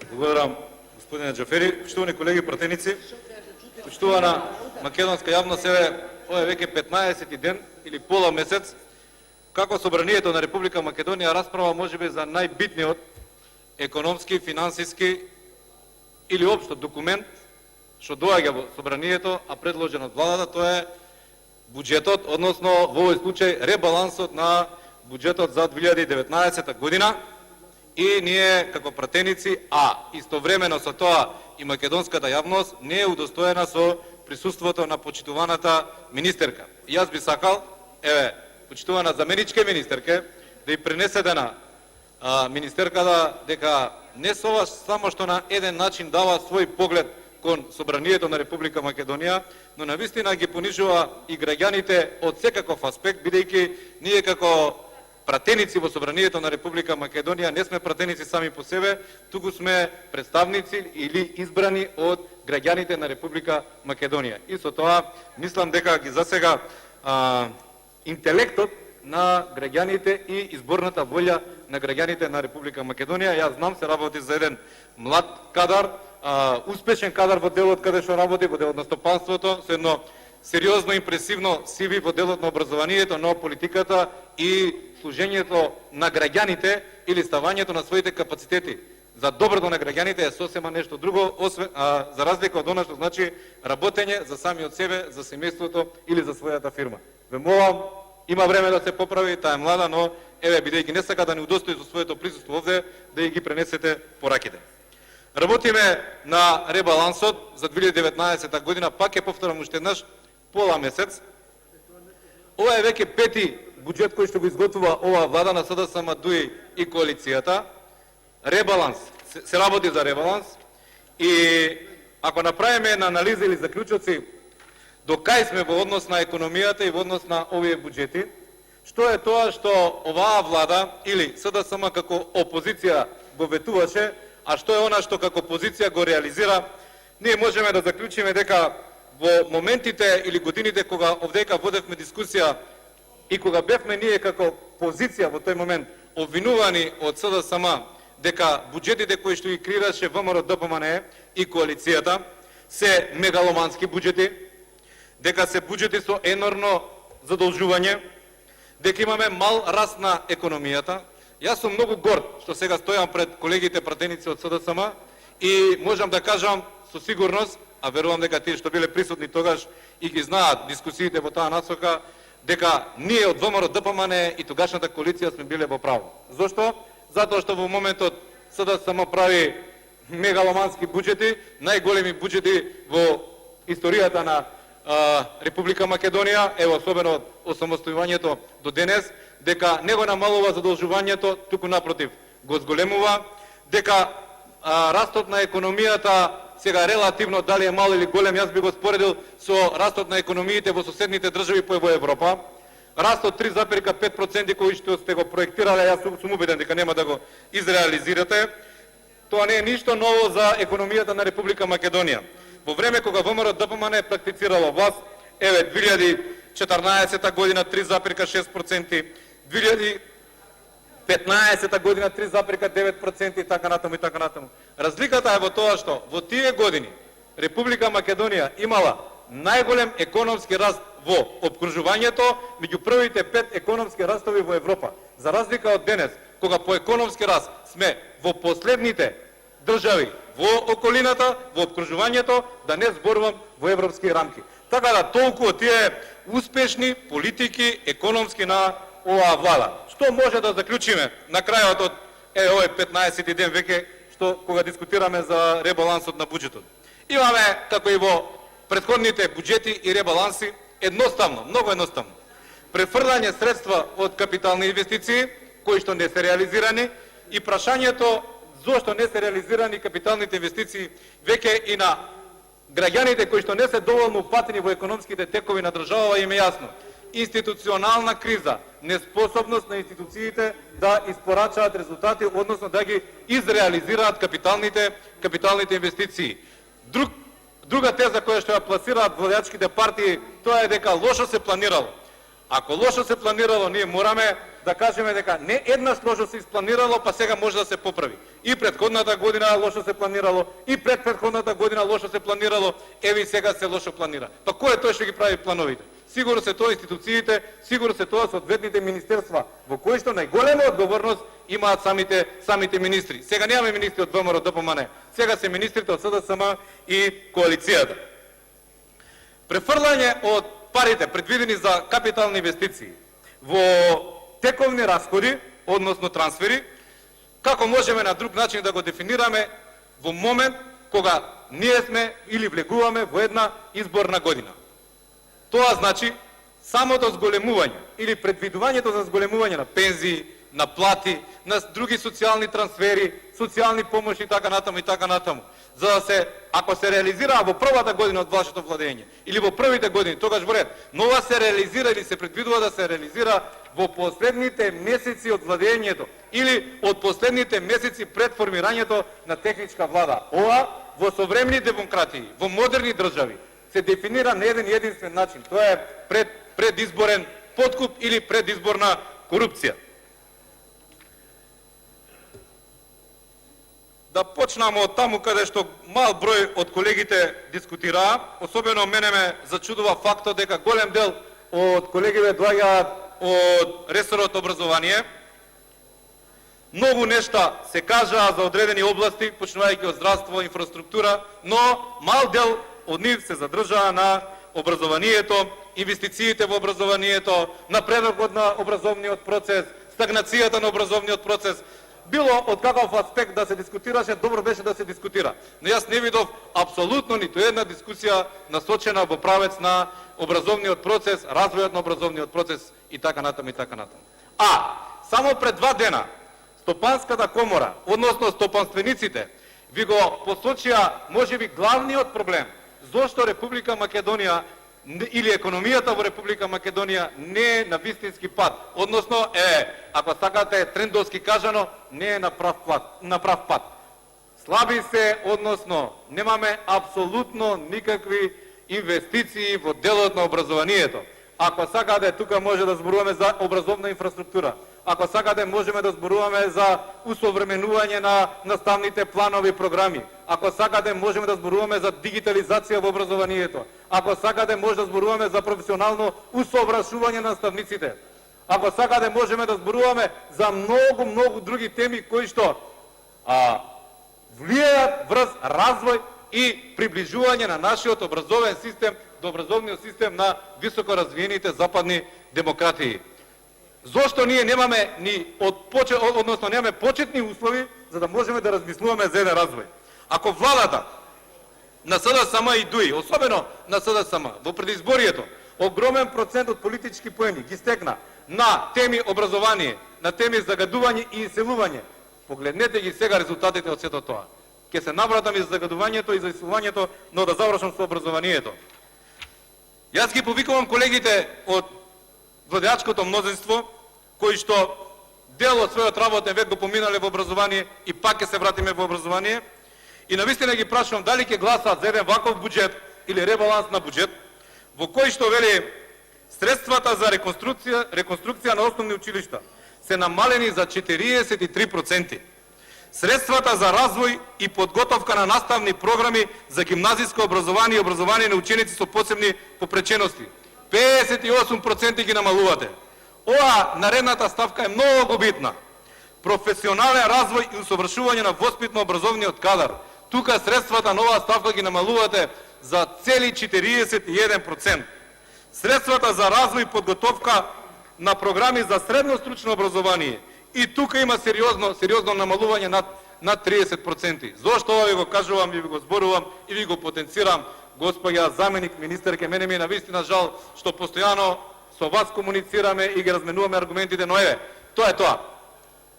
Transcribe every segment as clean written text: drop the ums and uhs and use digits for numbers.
Благодарам, господине Джафери. Почитувани колеги пратеници, почитувана македонска јавност, ова е веќе 15 ден или пола месец како Собранието на Република Македонија расправа можеби за најбитниот економски, финансиски или општо документ што доаѓа во Собранието, а предложен од владата, тоа е буџетот, односно во овој случај ребалансот на буџетот за 2019 година. И ние како пратеници, а истовремено со тоа и македонската јавност не е удостоена со присуството на почитуваната министерка. И јас би сакал, почитувана заменичка министерка, да и пренесете на министерката дека не само што на еден начин дава свој поглед кон Собранието на Република Македонија, но навистина ги понижува и граѓаните од секаков аспект, бидејќи ние како пратеници во Собранието на Република Македонија не сме пратеници сами по себе, туку сме представници или избрани од граѓаните на Република Македонија. И со тоа мислам дека ги засега интелектот на граѓаните и изборната волја на граѓаните на Република Македонија. Јас знам, се работи за еден млад кадар, успешен кадар во делот каде што работи, во делот на стопанството, со едно сериозно, импресивно CV во делот на образованието, но политиката и служењето на граѓаните или ставањето на своите капацитети за доброто на граѓаните е сосема нешто друго, за разлика од она што значи работење за самиот себе, за семејството или за својата фирма. Ве молам, има време да се поправи, таа е млада, но бидејќи не сака да ни удостои со своето присуство овде, да и ги пренесете пораките. Работиме на ребалансот за 2019 година, пак ќе повторам уште еднаш, пола месец. Ова е веќе пети буџет кој што го изготвува оваа влада на СДСМ, ДУИ и коалицијата. Ребаланс, се работи за ребаланс и ако направиме една анализа или заклучоци до кај сме во однос на економијата и во однос на овие буџети, што е тоа што оваа влада или СДСМ како опозиција го ветуваше, а што е она што како позиција го реализира, ние можеме да заклучиме дека во моментите или годините кога овдека водевме дискусија и кога бевме ние како позиција во тој момент обвинувани од СДСМ дека буџетите кои што ги креираше ВМРО ДПМНЕ и коалицијата се мегаломански буџети, дека се буџети со енормно задолжување, дека имаме мал раст на економијата. Јас сум многу горд што сега стојам пред колегите пратеници од СДСМ и можам да кажам со сигурност, а верувам дека тие што биле присутни тогаш и ги знаат дискусиите во таа насока, дека ние од ВМРО ДПМНЕ и тогашната коалиција сме биле во право. Зошто? Затоа што во моментот СДСМ прави мегаломански буџети, најголеми буџети во историјата на Република Македонија, особено од осамостојувањето до денес, дека не го намалува задолжувањето, туку напротив го зголемува, дека растот на економијата сега релативно дали е мал или голем, јас би го споредил со растот на економиите во соседните држави во Европа. Растот 3,5% кој што сте го проектирале, јас сум убеден дека нема да го изреализирате. Тоа не е ништо ново за економијата на Република Македонија. Во време кога ВМРО ДПМНЕ практицирало власт, 2014 година 3,6%, 2015 година 3,9% и така натаму и така натаму. Разликата е во тоа што во тие години Република Македонија имала најголем економски раст во опкружувањето меѓу првите 5 економски растови во Европа. За разлика од денес, кога по економски раст сме во последните држави во околината, во опкружувањето, да не зборувам во европски рамки. Така да толку тие успешни политики економски на оваа влада. Што може да заклучиме на крајот од овој 15 ден веќе што кога дискутираме за ребалансот на буџетот? Имаме, како и во претходните буџети и ребаланси, едноставно, многу едноставно, префрлање средства од капитални инвестиции кои што не се реализирани и прашањето зошто не се реализирани капиталните инвестиции веќе и на граѓаните кои што не се доволно упатени во економските текови на државава им е јасно. Институционална криза, неспособност на институциите да испорачаат резултати, односно да ги изреализираат капиталните инвестиции. Друга теза која што ја пласираат владеачките партии, тоа е дека лошо се планирало. Ако лошо се планирало, ние мораме да кажеме дека не еднаш лошо се испланирало, па сега може да се поправи. и претходната година лошо се планирало, и претходната година лошо се планирало, еви сега се лошо планира. Па кој е тој што ги прави плановите? Сигурно се тоа институциите, сигурно се тоа соодветните министерства, во кои што најголема одговорност имаат самите министри. Сега немаме министри од ВМРО ДПМН, сега се министрите од СДСМ и коалицијата. Префрлање од парите предвидени за капитални инвестиции во тековни расходи, односно трансфери, како можеме на друг начин да го дефинираме во момент кога ние сме или влегуваме во една изборна година. Тоа значи самото зголемување или предвидувањето за зголемување на пензии, на плати, на други социјални трансфери, социјални помоши и така натаму. За да се, ако се реализира во првата година од вашето владење или во првите години, тогаш во ред, но ова се реализира или се предвидува да се реализира во последните месеци од владењето или од последните месеци пред формирањето на техничка влада. Ова во современи демократии, во модерни држави се дефинира на еден единствен начин. Тоа е предизборен подкуп или предизборна корупција. Да почнам од таму каде што мал број од колегите дискутираа. Особено мене ме зачудува фактот дека голем дел од колегите доаѓаат од ресорот образование. Многу нешта се кажаа за одредени области, почнувајќи од здравство, инфраструктура, но мал дел од нив се задржаа на образованието, инвестициите во образованието, напредокот на образовниот процес, стагнацијата на образовниот процес. Било од каков аспект да се дискутираше, добро беше да се дискутира. Но јас не видов апсолутно ниту една дискусија насочена во правец на образовниот процес, развојот на образовниот процес и така натаму. А, само пред 2 дена, Стопанската комора, односно стопанствениците, ви го посочија можеби главниот проблем зошто Република Македонија или економијата во Република Македонија не е на вистински пат, односно ако сакате трендовски кажано, не е на прав пат. Слаби се, односно немаме апсолутно никакви инвестиции во делот на образованието. Ако сакате, тука може да зборуваме за образовна инфраструктура. Ако сакате, можеме да зборуваме за усовременување на наставните планови и програми. Ако сакате, можеме да зборуваме за дигитализација во образованието. Ако сакате, може да зборуваме за професионално усовршување на наставниците. Ако сакате, можеме да зборуваме за многу други теми кои што влијаат врз развој и приближување на нашиот образовен систем до образовниот систем на високо развиените западни демократии. Зошто ние немаме немаме почетни услови за да можеме да размислуваме за еден развој? Ако владата на СДСМ и ДУИ, особено на СДСМ, во предизборието, огромен процент од политички поени ги стекна на теми образование, на теми загадување и иселување, погледнете ги сега резултатите од сето тоа. Ке се навратам и за загадувањето и за иселувањето, но да завршам со образованието. Јас ги повикувам колегите од владеачкото мнозинство, кои што дел од својот работен век го поминале во образование и пак ќе се вратиме во образование, и навистина ги прашувам дали ќе гласаат за еден ваков буџет или ребаланс на буџет, во кој што вели средствата за реконструкција на основни училишта се намалени за 43%. Средствата за развој и подготовка на наставни програми за гимназиско образование и образование на ученици со посебни попречености 58% ги намалувате. Ова наредната ставка е многу битна. Професионален развој и усовршување на воспитно-образовниот кадар. Тука средствата на оваа ставка ги намалувате за цели 41%. Средствата за развој и подготовка на програми за средно стручно образование. И тука има сериозно намалување над 30%. Зошто ова ви го кажувам и ви го зборувам и ви го потенцирам, господја заменик министерке, мене ми е навистина жал што постојано со вас комуницираме и ги разменуваме аргументите, но тоа е тоа.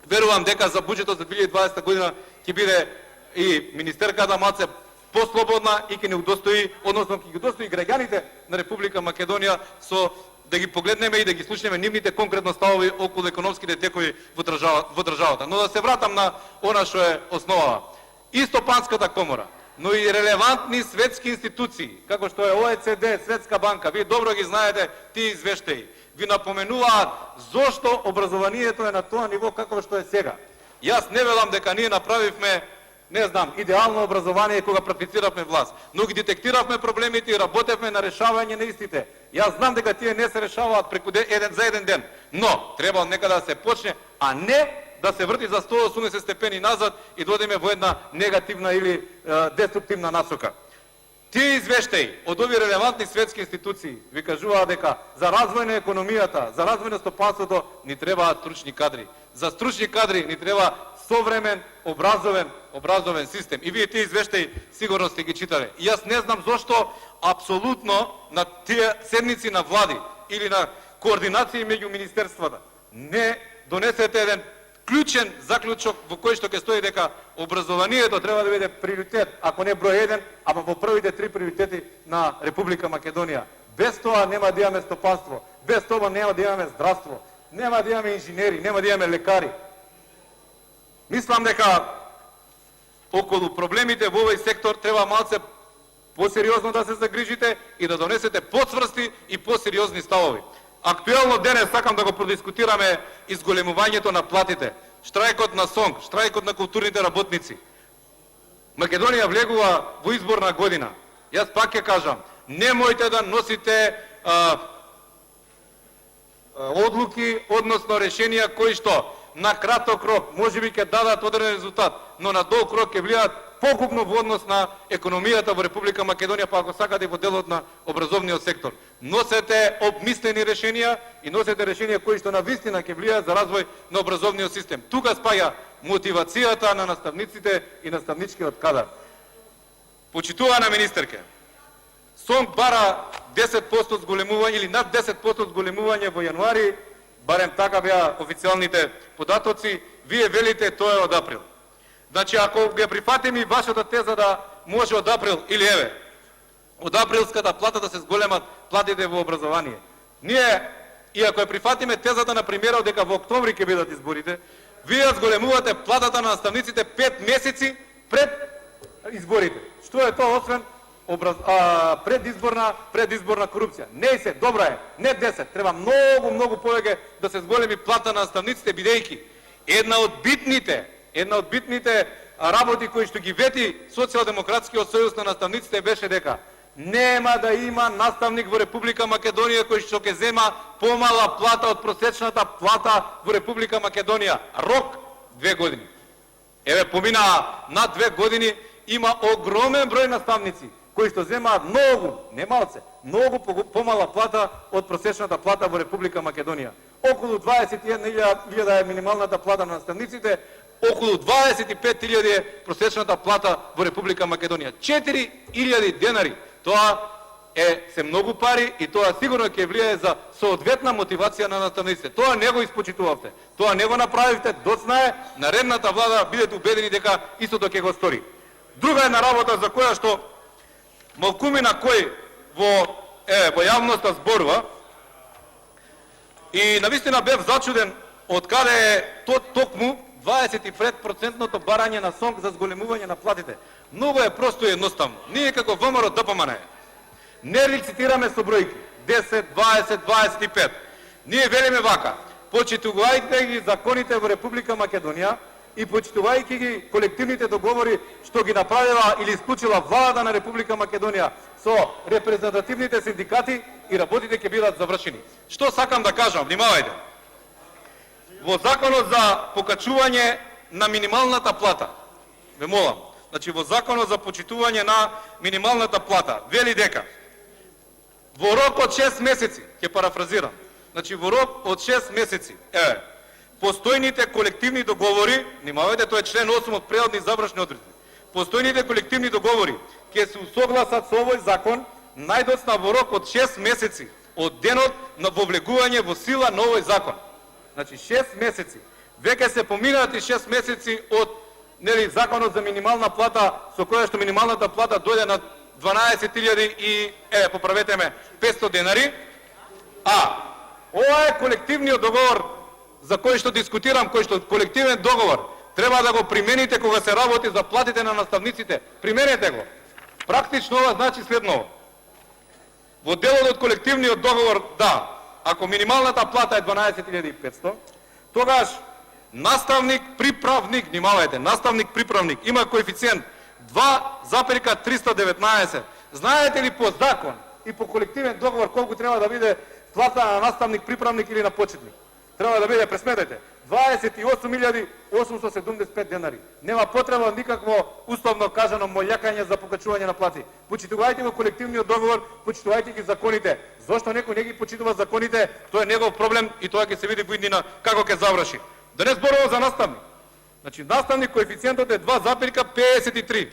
Верувам дека за буџетот за 2020 година ќе биде и министерката малце послободна и ќе не удостои, односно ќе ги удостои граѓаните на Република Македонија со да ги погледнеме и да ги слушнеме нивните конкретно ставови околу економските текови во државата. Но да се вратам на она што е основава. И Стопанската комора, но и релевантни светски институции, како што е ОЕЦД, Светска банка, вие добро ги знаете тие извештаи, ви напоменуваат зошто образованието е на тоа ниво како што е сега. Јас не велам дека ние направивме, не знам, идеално образование кога практициравме власт, но ги детектиравме проблемите и работевме на решавање на истите. Јас знам дека тие не се решаваат преку за еден ден, но треба некада да се почне, а не да се врти за 180 степени назад и да одиме во една негативна или деструктивна насока. Тие извештаи од овие релевантни светски институции ви кажуваат дека за развој на економијата, за развој на стопанството ни требаат стручни кадри. За стручни кадри ни треба современ, образовен систем. И вие тие извештаи сигурно сте ги читале. И јас не знам зошто апсолутно на тие седници на влади или на координации меѓу министерствата не донесете еден клучен заклучок во кој што ќе стои дека образованието треба да биде приоритет, ако не број 1, ама во првите 3 приоритети на Република Македонија. Без тоа нема да имаме стопанство, без тоа нема да имаме здравство, нема да имаме инженери, нема да имаме лекари. Мислам дека околу проблемите во овој сектор треба малце посериозно да се загрижите и да донесете поцврсти и посериозни ставови. Актуелно денес сакам да го продискутираме изголемувањето на платите, штрајкот на СОНГ, штрајкот на културните работници. Македонија влегува во изборна година. Јас пак ќе кажам, немојте да носите одлуки, односно решенија кои што на краток рок можеби ќе дадат одреден резултат, но на долг рок ќе влијаат погубно во однос на економијата во Република Македонија, па ако сакате и во делот на образовниот сектор. Носете обмислени решенија и носете решенија кои што навистина ќе влијаат за развој на образовниот систем. Тука спаја мотивацијата на наставниците и наставничкиот кадар. Почитувана министерке, СОНГ бара 10% зголемување или над 10% зголемување во јануари, барем така беа официјалните податоци, вие велите тоа е од април. Значи, ако ги прифатиме и вашата теза да може од април, или еве, од априлската плата да се зголемат платите во образование. Ние, и ако ја прифатиме тезата на премиерот дека во октомври ќе бидат изборите, вие зголемувате платата на наставниците 5 месеци пред изборите. Што е тоа освен предизборна корупција? Не се, добра е, не 10, треба многу повеќе да се зголеми плата на наставниците, бидејќи една од битните работи кои што ги вети Социјалдемократскиот сојуз на наставниците беше дека нема да има наставник во Република Македонија кој што ќе зема помала плата од просечната плата во Република Македонија. Рок 2 години. Еве, помина над 2 години, има огромен број наставници кои што земаат не малце, многу помала плата од просечната плата во Република Македонија. Околу 21.000 е минималната плата на наставниците, околу 25.000 е просечната плата во Република Македонија. 4.000 денари. Тоа се многу пари и тоа сигурно ќе влијае за соодветна мотивација на наставниците. Тоа не го испочитувавте. Тоа не го направивте, доцна наредната влада, бидете убедени дека истото ќе го стори. Друга една работа за која што малкумина кој во јавноста зборува, и навистина бев зачуден од каде е токму 25% барање на СОНГ за зголемување на платите. Многу е просто и едноставно. Ние како ВМРО ДПМН не лицитираме со бројки 10, 20, 25. Ние велиме вака: почитувајте ги законите во Република Македонија и почитувајќи ги колективните договори што ги направила или исклучила владата на Република Македонија со репрезентативните синдикати, и работите ќе бидат завршени. Што сакам да кажам, внимавајте. Во законот за покачување на минималната плата, ве молам, значи во законот за почитување на минималната плата, вели дека во рок од 6 месеци, ќе парафразирам, значи во рок од 6 месеци, постојните колективни договори, внимавајте, тоа е член 8 од преходни и завршни одредби, постојните колективни договори ќе се усогласат со овој закон најдоцна во рок од 6 месеци од денот на вовлегување во сила на овој закон. Значи 6 месеци. Веќе се поминати 6 месеци од законот за минимална плата, со која што минималната плата дојде на 12.000 и, поправете ме, 500 денари. Ова е колективниот договор за кој што дискутирам, кој што колективен договор треба да го примените кога се работи за платите на наставниците. Применете го. Практично ова значи следново. Во делот од колективниот договор, да, ако минималната плата е 12.500, тогаш Наставник, приправник, внимавајте, наставник, приправник има коефициент 2,319. Знаете ли по закон и по колективен договор колку треба да биде плата на наставник, приправник или на почетник? Треба да биде, пресметете, 28.875 денари. Нема потреба никакво уставно кажано молјакање за покачување на плати. Почитувајте го колективниот договор, почитувајте ги законите. Зошто некој не ги почитува законите, тоа е негов проблем и тоа ќе се види во иднина како ќе заврши. Да не зборувам за наставник. Значи, наставник коефициентот е 2,53.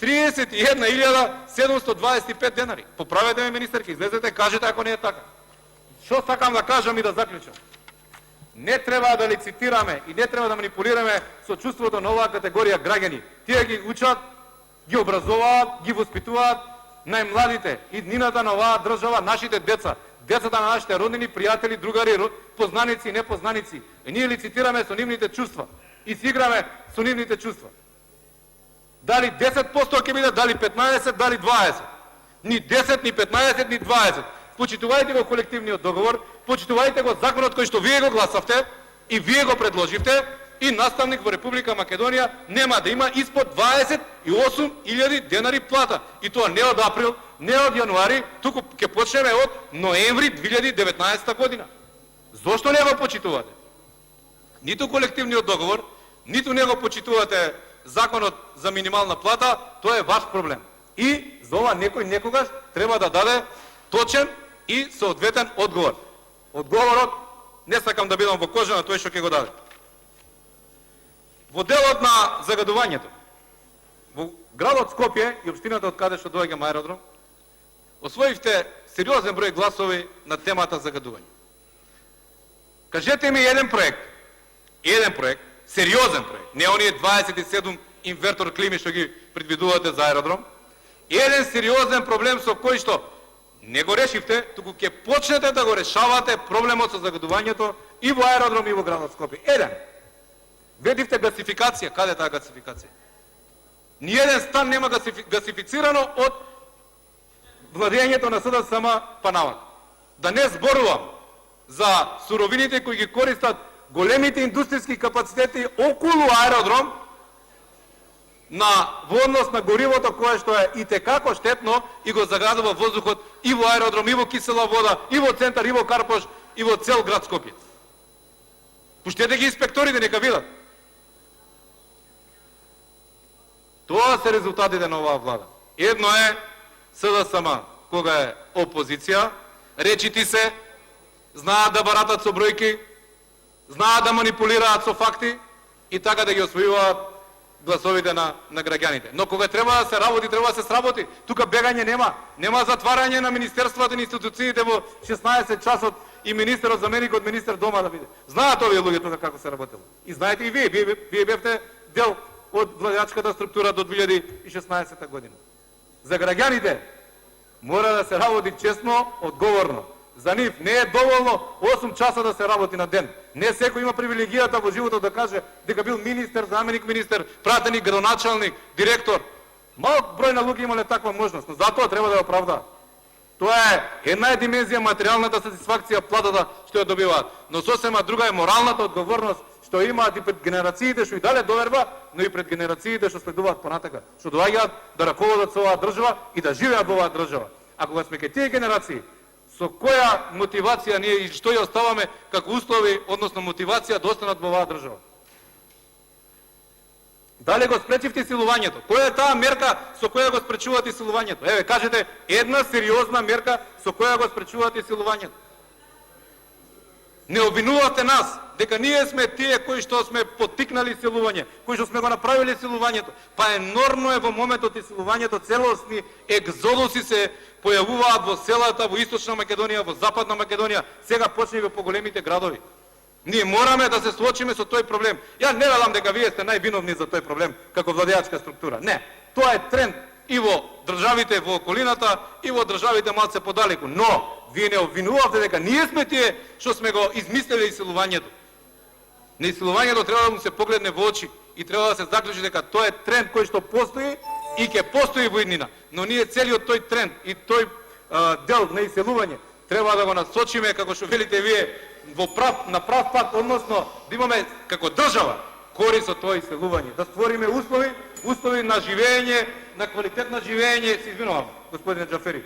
31.725 денари. Поправете ме, министерки, излезете, кажете ако не е така. Што сакам да кажам и да заклучам? Не треба да лицитираме и не треба да манипулираме со чувството на оваа категорија граѓани. Тие ги учат, ги образуваат, ги воспитуваат најмладите и днината на оваа држава, нашите деца, децата на нашите роднини, пријатели, другари, познаници и непознаници. И ние лицитираме со нивните чувства и си играме со нивните чувства. Дали 10% ќе биде, дали 15, дали 20. Ни 10, ни 15, ни 20. Почитувајте го колективниот договор, почитувајте го законот кој што вие го гласавте и вие го предложивте, и наставник во Република Македонија нема да има испод 28.000 денари плата. И тоа не од април, не од јануари, туку ќе почнеме од ноември 2019 година. Зошто не го почитувате? Ниту колективниот договор, ниту не го почитувате законот за минимална плата, тоа е ваш проблем. И за ова некој некогаш треба да даде точен и соодветен одговор. Одговорот не сакам да бидам во кожа на тој што ќе го даде. Во делот на загадувањето, во градот Скопје и општината од каде што доаѓам аеродром, освоивте сериозен број гласови на темата загадување. Кажете ми еден проект, сериозен проект, не оние 27 инвертор клими што ги предвидувате за аеродром, еден сериозен проблем со кој што не го решивте, туку ќе почнете да го решавате проблемот со загадувањето и во аеродром и во градот Скопје. Еден. Ведивте гасификација. Каде е таа гасификација? Ниеден стан нема гасифицирано од владењето на СДСМ па навак. Да не зборувам за суровините кои ги користат големите индустријски капацитети околу аеродром во однос на горивото кое што е и текако штетно и го загадува воздухот и во аеродром, и во кисела вода, и во центар, и во Карпош, и во цел град Скопје. Пуштете ги инспекторите, нека видат. Тоа се резултатите на оваа влада. Едно е СДСМ, кога е опозиција, речити се, знаат да баратат со бројки, знаат да манипулираат со факти и така да ги освојуваат гласовите на граѓаните. Но кога треба да се работи, треба да се сработи. Тука бегање нема. Нема затварање на министерствата и институциите во 16 часот и министерот заменикот министер дома да биде. Знаат овие луѓе тука како се работело. И знаете и вие бевте дел од владеачката структура до 2016 година. За граѓаните мора да се работи честно, одговорно. За нив не е доволно 8 часа да се работи на ден. Не секој има привилегијата во животот да каже дека бил министер, заменик министер, пратеник, градоначалник, директор. Малк број на луѓе имале таква можност, но затоа треба да ја оправдаат. Тоа е една димензија материјалната сатисфакција, платата што ја добиваат, но сосема друга е моралната одговорност што имаат и пред генерациите што и дале доверба, но и пред генерациите што следуваат понатака, што доаѓаат да раководат со оваа држава и да живеат во оваа држава. А кога сме кај тие генерации, со која мотивација ние и што ја оставаме како услови, односно мотивација да останат во оваа држава? Дали го спречивте силувањето? Која е таа мерка со која го спречувате силувањето? Еве, кажете една сериозна мерка со која го спречувате силувањето. Не обвинувате нас дека ние сме тие кои што сме поттикнали силување, кои што сме го направиле силувањето. Па енормно е во моментот и силувањето, целосни екзодуси се појавуваат во селата, во Источна Македонија, во Западна Македонија, сега почне и во поголемите градови. Ние мораме да се соочиме со тој проблем. Ја не велам дека вие сте највиновни за тој проблем како владеачка структура. Не, тоа е тренд и во државите во околината и во државите малце подалеку. Но вие не обвинувате дека ние сме тие што сме го измислили силувањето. Не, силувањето треба да му се погледне во очи и треба да се заклучи дека тоа е тренд кој што постои и ќе постои во иднина. Но ние целиот тој тренд и тој дел на иселување треба да го насочиме, како што велите вие, на прав пат, односно да имаме како држава корист од тоа иселување, да створиме услови на живење, на квалитет на живење, се извинувам, господине Џафери,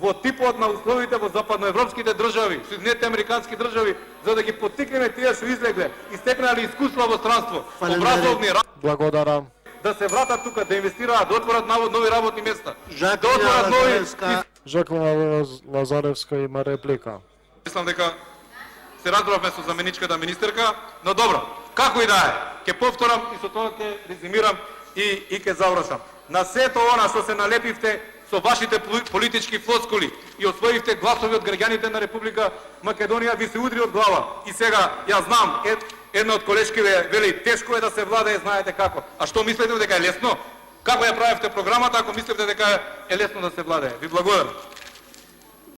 во типот на условите во западноевропските држави, Соединетите американски држави, за да ги поттикнеме тие што излегле и стекнали искуства во странство, образовни, Благодарам. да се вратат тука, да инвестираат, да отворат нови работни места, да Жаклина отворат нови... Лазаревска. Жаклина Лазаревска има реплика. Мислам дека се разбравме со заменичката министерка, но добро, како и да е, ќе повторам и со тоа ќе резимирам и ќе завршам. На сето она што се налепивте со вашите политички флоскули и освоивте гласови од граѓаните на Република Македонија, ви се удри од глава. И сега, ја знам, една од колешкиве вели, тешко е да се владее, знаете како. А што мислите дека е лесно? Како ја правевте програмата, ако мислите дека е лесно да се владее? Ви благодарам.